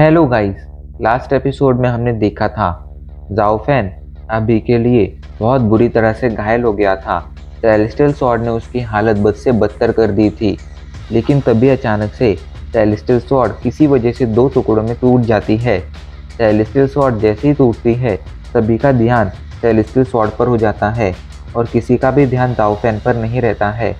Hello guys. Last episode में हमने देखा था जाओ फैन अभी के लिए बहुत बुरी तरह से घायल हो गया था। सेलेस्टियल स्वॉर्ड ने उसकी हालत बद से बदतर कर दी थी। लेकिन तभी अचानक से सेलेस्टियल स्वॉर्ड किसी वजह से दो टुकड़ों में टूट जाती है। सेलेस्टियल स्वॉर्ड जैसे ही टूटती है सभी का ध्यान सेलेस्टियल स्वॉर्ड पर हो जाता है और किसी का भी ध्यान जाओ फैन पर नहीं रहता है।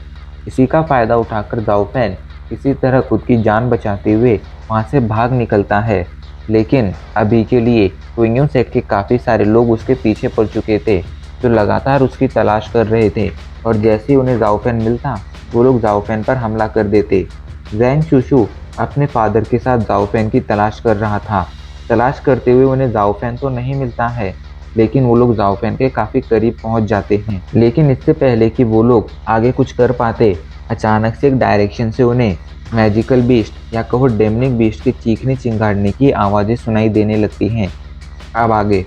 इसी का फायदा उठाकर जाओ फैन किसी तरह खुद की जान बचाते हुए वहां से भाग निकलता है। लेकिन अभी के लिए क्विंगन सेट के काफ़ी सारे लोग उसके पीछे पड़ चुके थे जो लगातार उसकी तलाश कर रहे थे और जैसे ही उन्हें जाओफेन मिलता वो लोग जाओफेन पर हमला कर देते। जैंग शुशु अपने फादर के साथ जाओफेन की तलाश कर रहा था। तलाश करते हुए उन्हें जाओफेन तो नहीं मिलता है लेकिन वो लोग जाओफेन के काफ़ी करीब पहुंच जाते हैं। लेकिन इससे पहले कि वो लोग आगे कुछ कर पाते अचानक से एक डायरेक्शन से उन्हें मैजिकल बीस्ट या कहो डेमनिक बीस्ट की चीखने चिंगाड़ने की आवाज़ें सुनाई देने लगती हैं। अब आगे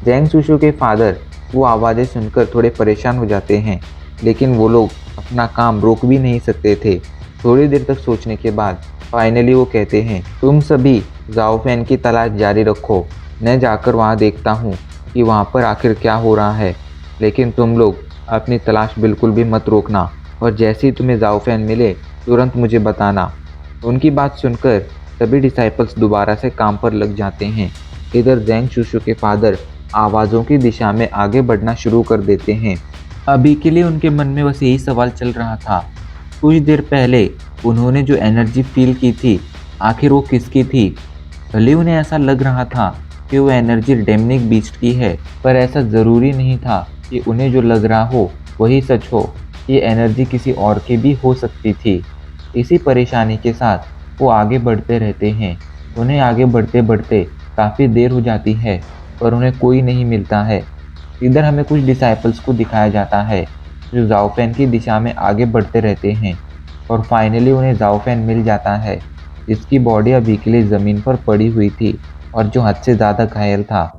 जैंग सुशु के फादर वो आवाज़ें सुनकर थोड़े परेशान हो जाते हैं लेकिन वो लोग अपना काम रोक भी नहीं सकते थे। थोड़ी देर तक सोचने के बाद फाइनली वो कहते हैं तुम सभी जाओ फैन की तलाश जारी रखो, मैं जाकर वहाँ देखता हूँ कि वहाँ पर आखिर क्या हो रहा है। लेकिन तुम लोग अपनी तलाश बिल्कुल भी मत रोकना और जैसे ही तुम्हें जाओ फैन मिले तुरंत मुझे बताना। उनकी बात सुनकर सभी डिसाइपल्स दोबारा से काम पर लग जाते हैं। इधर जैंग शुशु के फादर आवाज़ों की दिशा में आगे बढ़ना शुरू कर देते हैं। अभी के लिए उनके मन में बस यही सवाल चल रहा था। कुछ देर पहले उन्होंने जो एनर्जी फील की थी आखिर वो किसकी थी। भले उन्हें ऐसा लग रहा था कि वो एनर्जी डेमनिक बीस्ट की है पर ऐसा ज़रूरी नहीं था कि उन्हें जो लग रहा हो वही सच हो। ये एनर्जी किसी और की भी हो सकती थी। इसी परेशानी के साथ वो आगे बढ़ते रहते हैं। उन्हें आगे बढ़ते बढ़ते काफ़ी देर हो जाती है पर उन्हें कोई नहीं मिलता है। इधर हमें कुछ डिसाइपल्स को दिखाया जाता है जो जाओफेन की दिशा में आगे बढ़ते रहते हैं और फाइनली उन्हें जाओफेन मिल जाता है जिसकी बॉडी अभी के लिए ज़मीन पर पड़ी हुई थी और जो हद से ज़्यादा घायल था।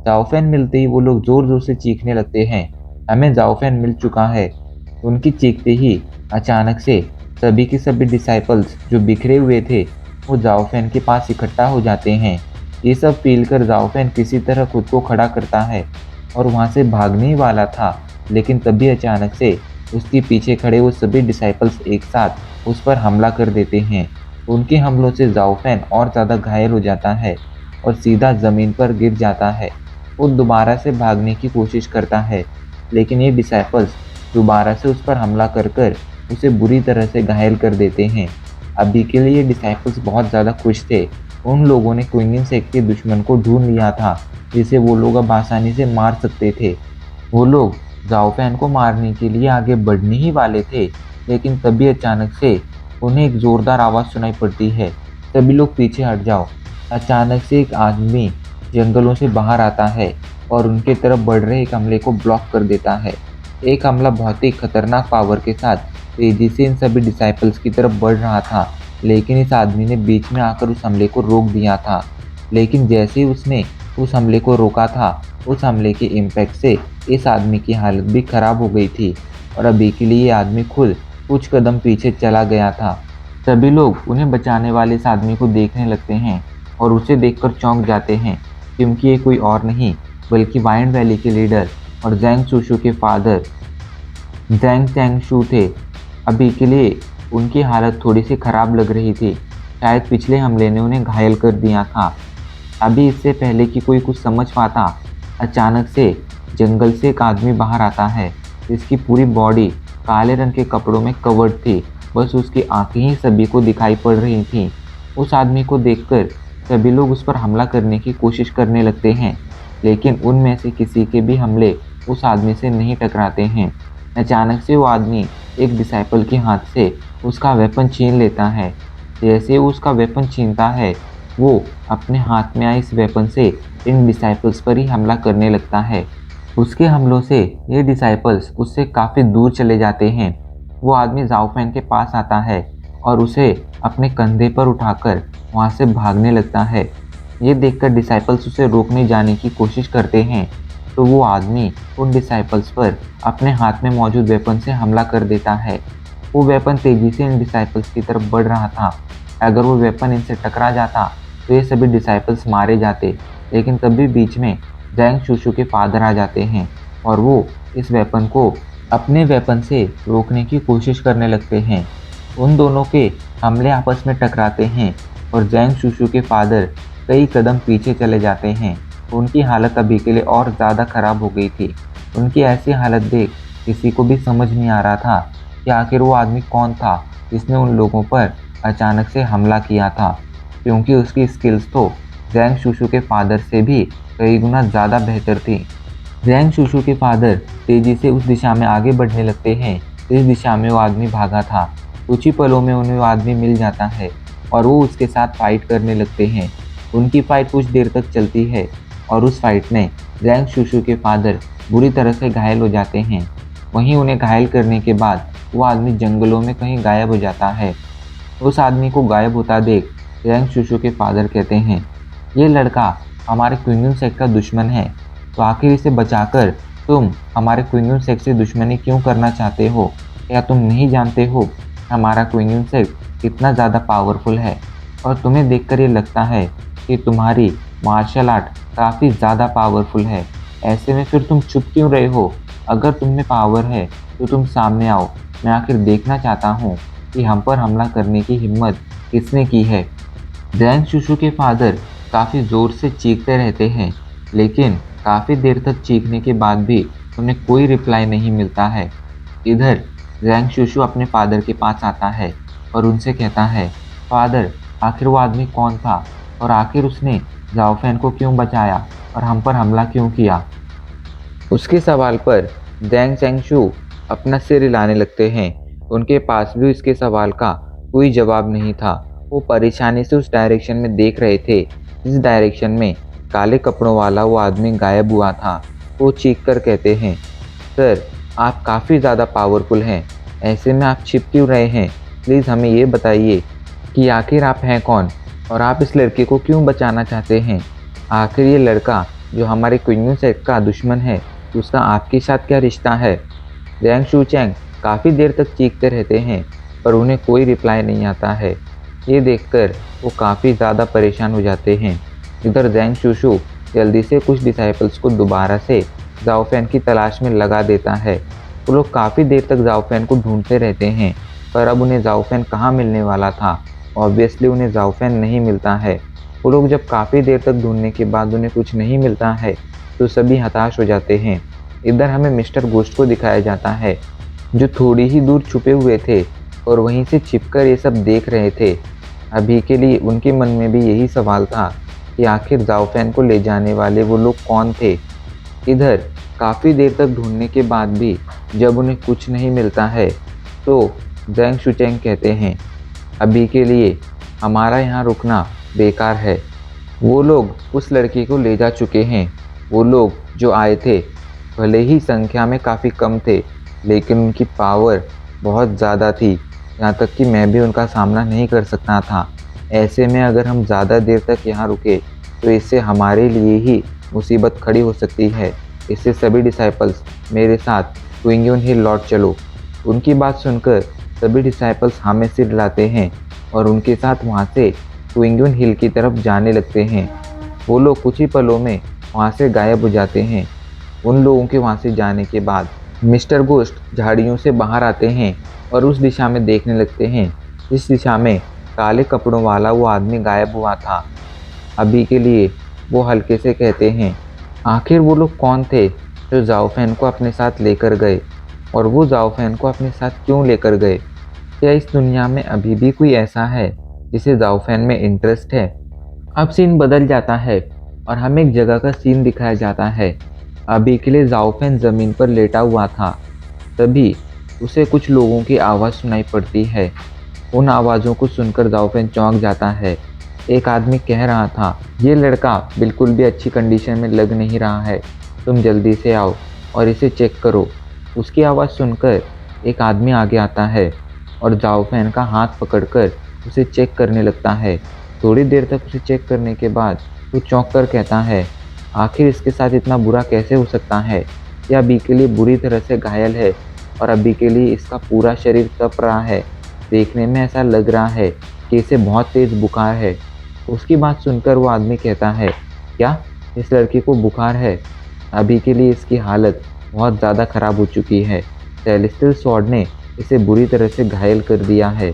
जाओफेन मिलते ही वो लोग ज़ोर ज़ोर से चीखने लगते हैं, हमें जाओफेन मिल चुका है। उनकी चीखते ही अचानक से सभी के सभी डिसाइपल्स जो बिखरे हुए थे वो जाओफेन के पास इकट्ठा हो जाते हैं। ये सब फील कर जाओफेन किसी तरह खुद को खड़ा करता है और वहाँ से भागने ही वाला था लेकिन तभी अचानक से उसके पीछे खड़े वो सभी डिसाइपल्स एक साथ उस पर हमला कर देते हैं। उनके हमलों से जाओफेन और ज़्यादा घायल हो जाता है और सीधा ज़मीन पर गिर जाता है। वो दोबारा से भागने की कोशिश करता है लेकिन ये डिसाइपल्स दोबारा से उस पर हमला कर कर उसे बुरी तरह से घायल कर देते हैं। अभी के लिए डिसाइपल्स बहुत ज़्यादा खुश थे। उन लोगों ने क्विंगन सेक्ट के दुश्मन को ढूंढ लिया था जिसे वो लोग अब आसानी से मार सकते थे। वो लोग जाओफैन को मारने के लिए आगे बढ़ने ही वाले थे लेकिन तभी अचानक से उन्हें एक ज़ोरदार आवाज़ सुनाई पड़ती है, सभी लोग पीछे हट जाओ। अचानक से एक आदमी जंगलों से बाहर आता है और उनके तरफ बढ़ रहे एक हमले को ब्लॉक कर देता है। एक हमला बहुत ही खतरनाक पावर के साथ तेजी से इन सभी डिसाइपल्स की तरफ बढ़ रहा था लेकिन इस आदमी ने बीच में आकर उस हमले को रोक दिया था। लेकिन जैसे ही उसने उस हमले को रोका था उस हमले के इम्पैक्ट से इस आदमी की हालत भी खराब हो गई थी और अभी के लिए ये आदमी खुद कुछ कदम पीछे चला गया था। सभी लोग उन्हें बचाने वाले इस आदमी को देखने लगते हैं और उसे देखकर चौंक जाते हैं क्योंकि ये कोई और नहीं बल्कि वाइंड वैली के लीडर और जैंग शुशु के फादर जैंग चैंगशू थे। अभी के लिए उनकी हालत थोड़ी सी खराब लग रही थी, शायद पिछले हमले ने उन्हें घायल कर दिया था। अभी इससे पहले कि कोई कुछ समझ पाता अचानक से जंगल से एक आदमी बाहर आता है जिसकी पूरी बॉडी काले रंग के कपड़ों में कवर्ड थी, बस उसकी आंखें ही सभी को दिखाई पड़ रही थीं। उस आदमी को देखकर सभी लोग उस पर हमला करने की कोशिश करने लगते हैं लेकिन उनमें से किसी के भी हमले उस आदमी से नहीं टकराते हैं। अचानक से वो आदमी एक डिसाइपल के हाथ से उसका वेपन छीन लेता है। जैसे वो उसका वेपन छीनता है वो अपने हाथ में आए इस वेपन से इन डिसाइपल्स पर ही हमला करने लगता है। उसके हमलों से ये डिसाइपल्स उससे काफ़ी दूर चले जाते हैं। वो आदमी जाओफैन के पास आता है और उसे अपने कंधे पर उठाकर वहाँ से भागने लगता है। ये देखकर डिसाइपल्स उसे रोकने जाने की कोशिश करते हैं तो वो आदमी उन डिसाइपल्स पर अपने हाथ में मौजूद वेपन से हमला कर देता है। वो वेपन तेजी से इन डिसाइपल्स की तरफ बढ़ रहा था। अगर वो वेपन इनसे टकरा जाता तो ये सभी डिसाइपल्स मारे जाते, लेकिन तभी बीच में जैंग शुशु के फादर आ जाते हैं और वो इस वेपन को अपने वेपन से रोकने की कोशिश करने लगते हैं। उन दोनों के हमले आपस में टकराते हैं और जैंग शुशु के फादर कई कदम पीछे चले जाते हैं। उनकी हालत अभी के लिए और ज़्यादा खराब हो गई थी। उनकी ऐसी हालत देख किसी को भी समझ नहीं आ रहा था कि आखिर वो आदमी कौन था जिसने उन लोगों पर अचानक से हमला किया था, क्योंकि उसकी स्किल्स तो जैंग शुशु के फादर से भी कई गुना ज़्यादा बेहतर थी। जैंग शुशु के फादर तेजी से उस दिशा में आगे बढ़ने लगते हैं जिस दिशा में वो आदमी भागा था। कुछ ही पलों में उन्हें वो आदमी मिल जाता है और वो उसके साथ फाइट करने लगते हैं। उनकी फाइट कुछ देर तक चलती है और उस फाइट में जैंग शुशु के फादर बुरी तरह से घायल हो जाते हैं। वहीं उन्हें घायल करने के बाद वो आदमी जंगलों में कहीं गायब हो जाता है। उस आदमी को गायब होता देख जैंग शुशु के फादर कहते हैं, ये लड़का हमारे क्विंगन सेक्ट का दुश्मन है, तो आखिर इसे बचाकर तुम हमारे क्विंगन सेक्ट से दुश्मनी क्यों करना चाहते हो? क्या तुम नहीं जानते हो हमारा क्विंगन सेक्ट कितना ज़्यादा पावरफुल है? और तुम्हें देखकर ये लगता है कि तुम्हारी मार्शल आर्ट काफ़ी ज़्यादा पावरफुल है। ऐसे में फिर तुम चुप क्यों रहे हो? अगर तुम में पावर है तो तुम सामने आओ। मैं आखिर देखना चाहता हूँ कि हम पर हमला करने की हिम्मत किसने की है। जैंग शुशु के फादर काफ़ी ज़ोर से चीखते रहते हैं, लेकिन काफ़ी देर तक चीखने के बाद भी उन्हें कोई रिप्लाई नहीं मिलता है। इधर जैंग शुशु अपने फादर के पास आता है और उनसे कहता है, फादर, आखिर वो आदमी कौन था और आखिर उसने जाओफेन को क्यों बचाया और हम पर हमला क्यों किया? उसके सवाल पर जैंग चैंगशू अपना सिर हिलाने लगते हैं। उनके पास भी उसके सवाल का कोई जवाब नहीं था। वो परेशानी से उस डायरेक्शन में देख रहे थे जिस डायरेक्शन में काले कपड़ों वाला वो आदमी गायब हुआ था। वो चीख कर कहते हैं, सर, आप काफ़ी ज़्यादा पावरफुल हैं, ऐसे में आप छिप क्यों रहे हैं? प्लीज़ हमें ये बताइए कि आखिर आप हैं कौन और आप इस लड़के को क्यों बचाना चाहते हैं? आखिर ये लड़का जो हमारे क्विंगन सेक्ट का दुश्मन है, उसका आपके साथ क्या रिश्ता है? जैंग शूचैंग काफ़ी देर तक चीखते रहते हैं पर उन्हें कोई रिप्लाई नहीं आता है। ये देखकर वो काफ़ी ज़्यादा परेशान हो जाते हैं। इधर जैंग शुशु जल्दी से कुछ डिसाइपल्स को दोबारा से जाओफेन की तलाश में लगा देता है। वो लोग काफ़ी देर तक जाओफेन को ढूंढते रहते हैं, पर अब उन्हें जाओफेन कहाँ मिलने वाला था? ऑब्वियसली उन्हें जाओफेन नहीं मिलता है। वो लोग जब काफ़ी देर तक ढूंढने के बाद उन्हें कुछ नहीं मिलता है तो सभी हताश हो जाते हैं। इधर हमें मिस्टर गोस्ट को दिखाया जाता है जो थोड़ी ही दूर छुपे हुए थे और वहीं से छिपकर ये सब देख रहे थे। अभी के लिए उनके मन में भी यही सवाल था कि आखिर जाओफेन को ले जाने वाले वो लोग कौन थे। इधर काफ़ी देर तक ढूंढने के बाद भी जब उन्हें कुछ नहीं मिलता है तो जैंग शुचैंग कहते हैं, अभी के लिए हमारा यहाँ रुकना बेकार है। वो लोग उस लड़के को ले जा चुके हैं। वो लोग जो आए थे भले ही संख्या में काफ़ी कम थे, लेकिन उनकी पावर बहुत ज़्यादा थी, यहाँ तक कि मैं भी उनका सामना नहीं कर सकता था। ऐसे में अगर हम ज़्यादा देर तक यहाँ रुके तो इससे हमारे लिए ही मुसीबत खड़ी हो सकती है। इससे सभी डिसाइपल्स मेरे साथ क्विंगन हिल लौट चलो। उनकी बात सुनकर सभी डिसाइपल्स हाँ में सिर हिलाते हैं और उनके साथ वहाँ से क्विंगन हिल की तरफ जाने लगते हैं। वो लोग कुछ ही पलों में वहाँ से गायब हो जाते हैं। उन लोगों के वहाँ से जाने के बाद मिस्टर गोस्ट झाड़ियों से बाहर आते हैं और उस दिशा में देखने लगते हैं जिस दिशा में काले कपड़ों वाला वो आदमी गायब हुआ था। अभी के लिए वो हल्के से कहते हैं, आखिर वो लोग कौन थे जो जाओफेन को अपने साथ लेकर गए और वो जाओफेन को अपने साथ क्यों लेकर गए? क्या इस दुनिया में अभी भी कोई ऐसा है जिसे जाओफेन में इंटरेस्ट है? अब सीन बदल जाता है और हमें एक जगह का सीन दिखाया जाता है। अभी के लिए जाओफेन ज़मीन पर लेटा हुआ था। तभी उसे कुछ लोगों की आवाज़ सुनाई पड़ती है। उन आवाज़ों को सुनकर जाओफेन चौंक जाता है। एक आदमी कह रहा था, ये लड़का बिल्कुल भी अच्छी कंडीशन में लग नहीं रहा है, तुम जल्दी से आओ और इसे चेक करो। उसकी आवाज़ सुनकर एक आदमी आगे आता है और जाओफेन का हाथ पकड़कर उसे चेक करने लगता है। थोड़ी देर तक उसे चेक करने के बाद वो चौंक कर कहता है, आखिर इसके साथ इतना बुरा कैसे हो सकता है? यह अभी के लिए बुरी तरह से घायल है और अभी के लिए इसका पूरा शरीर तप रहा है। देखने में ऐसा लग रहा है कि इसे बहुत तेज़ बुखार है। उसकी बात सुनकर वो आदमी कहता है, क्या इस लड़की को बुखार है? अभी के लिए इसकी हालत बहुत ज़्यादा खराब हो चुकी है। सेलेस्टियल स्वॉर्ड ने इसे बुरी तरह से घायल कर दिया है।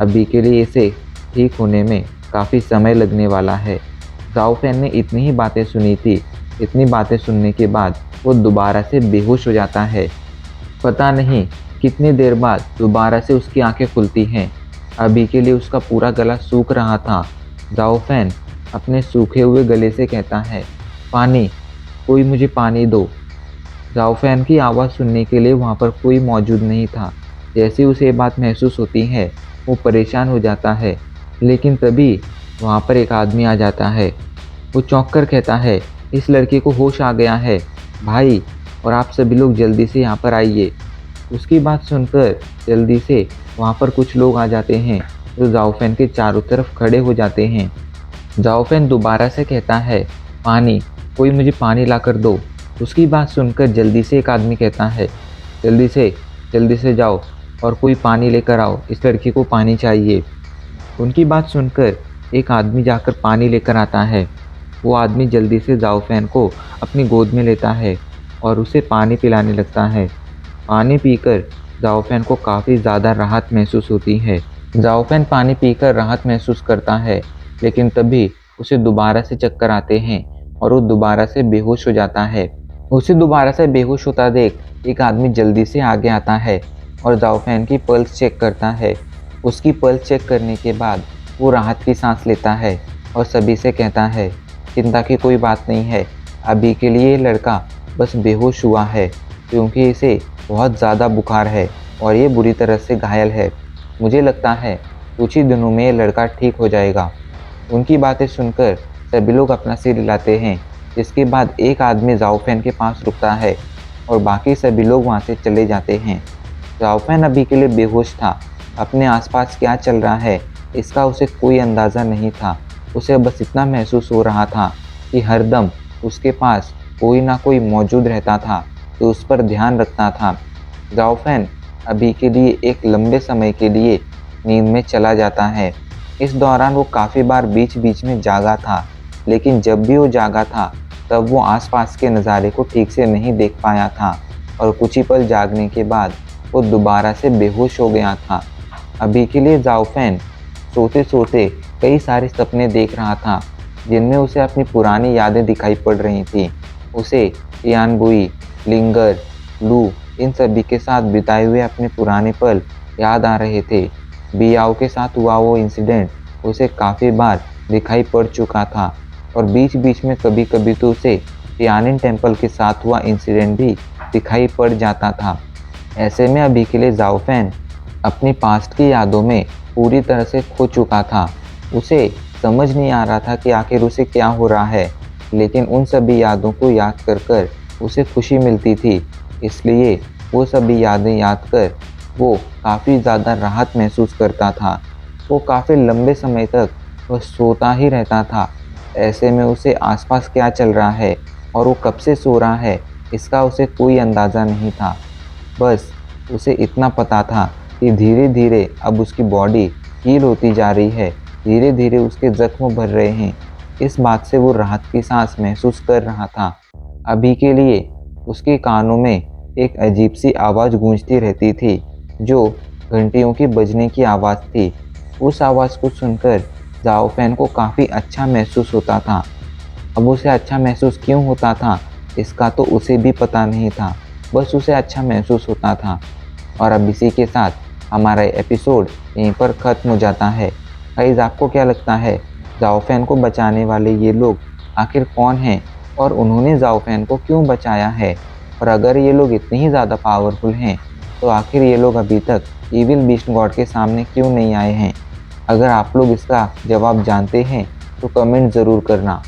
अभी के लिए इसे ठीक होने में काफ़ी समय लगने वाला है। जाओ फैन ने इतनी ही बातें सुनी थी। इतनी बातें सुनने के बाद वो दोबारा से बेहोश हो जाता है। पता नहीं कितनी देर बाद दोबारा से उसकी आंखें खुलती हैं। अभी के लिए उसका पूरा गला सूख रहा था। जाओ फैन अपने सूखे हुए गले से कहता है, पानी, कोई मुझे पानी दो। जाओ फैन की आवाज़ सुनने के लिए वहाँ पर कोई मौजूद नहीं था। जैसे उसे ये बात महसूस होती है, वो परेशान हो जाता है। लेकिन तभी वहाँ पर एक आदमी आ जाता है। वो चौंक कर कहता है, इस लड़के को होश आ गया है भाई, और आप सभी लोग जल्दी से यहाँ पर आइए। उसकी बात सुनकर जल्दी से वहाँ पर कुछ लोग आ जाते हैं जो जाओ फैन के चारों तरफ खड़े हो जाते हैं। जाओ फैन दोबारा से कहता है, पानी, कोई मुझे पानी ला कर दो। उसकी बात सुनकर जल्दी से एक आदमी कहता है, जल्दी से जाओ और कोई पानी लेकर आओ, इस लड़की को पानी चाहिए। उनकी बात सुनकर एक आदमी जाकर पानी लेकर आता है। वो आदमी जल्दी से जाओ फैन को अपनी गोद में लेता है और उसे पानी पिलाने लगता है। पानी पीकर जाओ फैन को काफ़ी ज़्यादा राहत महसूस होती है। जाओ फैन पानी पीकर राहत महसूस करता है, लेकिन तभी उसे दोबारा से चक्कर आते हैं और वो दोबारा से बेहोश हो जाता है। उसे दोबारा से बेहोश होता देख एक आदमी जल्दी से आगे आता है और जाओ फैन की पल्स चेक करता है। उसकी पल्स चेक करने के बाद वो राहत की सांस लेता है और सभी से कहता है, चिंता की कोई बात नहीं है, अभी के लिए ये लड़का बस बेहोश हुआ है क्योंकि इसे बहुत ज़्यादा बुखार है और ये बुरी तरह से घायल है। मुझे लगता है कुछ ही दिनों में ये लड़का ठीक हो जाएगा। उनकी बातें सुनकर सभी लोग अपना सिर हिलाते हैं। इसके बाद एक आदमी जाओ फैन के पास रुकता है और बाकी सभी लोग वहाँ से चले जाते हैं। जाओ फैन अभी के लिए बेहोश था। अपने आसपास क्या चल रहा है इसका उसे कोई अंदाज़ा नहीं था। उसे बस इतना महसूस हो रहा था कि हरदम उसके पास कोई ना कोई मौजूद रहता था तो उस पर ध्यान रखता था। जाओ फैन अभी के लिए एक लंबे समय के लिए नींद में चला जाता है। इस दौरान वो काफ़ी बार बीच बीच में जागा था, लेकिन जब भी वो जागा था तब वो आसपास के नज़ारे को ठीक से नहीं देख पाया था और कुछ ही पल जागने के बाद वो दोबारा से बेहोश हो गया था। अभी के लिए जाओ फैन सोते सोते कई सारे सपने देख रहा था जिनमें उसे अपनी पुरानी यादें दिखाई पड़ रही थी। उसे टियानबुई, लिंगर, लू, इन सभी के साथ बिताए हुए अपने पुराने पल याद आ रहे थे। बियाओ के साथ हुआ वो इंसिडेंट उसे काफ़ी बार दिखाई पड़ चुका था और बीच बीच में कभी कभी तो उसे टियानिन टेम्पल के साथ हुआ इंसिडेंट भी दिखाई पड़ जाता था। ऐसे में अभी के लिए जाओ फैन अपनी पास्ट की यादों में पूरी तरह से खो चुका था। उसे समझ नहीं आ रहा था कि आखिर उसे क्या हो रहा है, लेकिन उन सभी यादों को याद कर कर उसे खुशी मिलती थी। इसलिए वो सभी यादें याद कर वो काफ़ी ज़्यादा राहत महसूस करता था। वो काफ़ी लंबे समय तक वह सोता ही रहता था। ऐसे में उसे आसपास क्या चल रहा है और वो कब से सो रहा है इसका उसे कोई अंदाज़ा नहीं था। बस उसे इतना पता था कि धीरे धीरे अब उसकी बॉडी हील होती जा रही है, धीरे धीरे उसके जख्म भर रहे हैं। इस बात से वो राहत की सांस महसूस कर रहा था। अभी के लिए उसके कानों में एक अजीब सी आवाज़ गूंजती रहती थी जो घंटियों की बजने की आवाज़ थी। उस आवाज़ को सुनकर जाओ फैन को काफ़ी अच्छा महसूस होता था। अब उसे अच्छा महसूस क्यों होता था इसका तो उसे भी पता नहीं था, बस उसे अच्छा महसूस होता था। और अब इसी के साथ हमारा एपिसोड यहीं पर ख़त्म हो जाता है। गाइस, आपको क्या लगता है जाओ फैन को बचाने वाले ये लोग आखिर कौन हैं और उन्होंने जाओ फैन को क्यों बचाया है? और अगर ये लोग इतने ही ज़्यादा पावरफुल हैं तो आखिर ये लोग अभी तक इविल बीस्ट गॉड के सामने क्यों नहीं आए हैं? अगर आप लोग इसका जवाब जानते हैं तो कमेंट ज़रूर करना।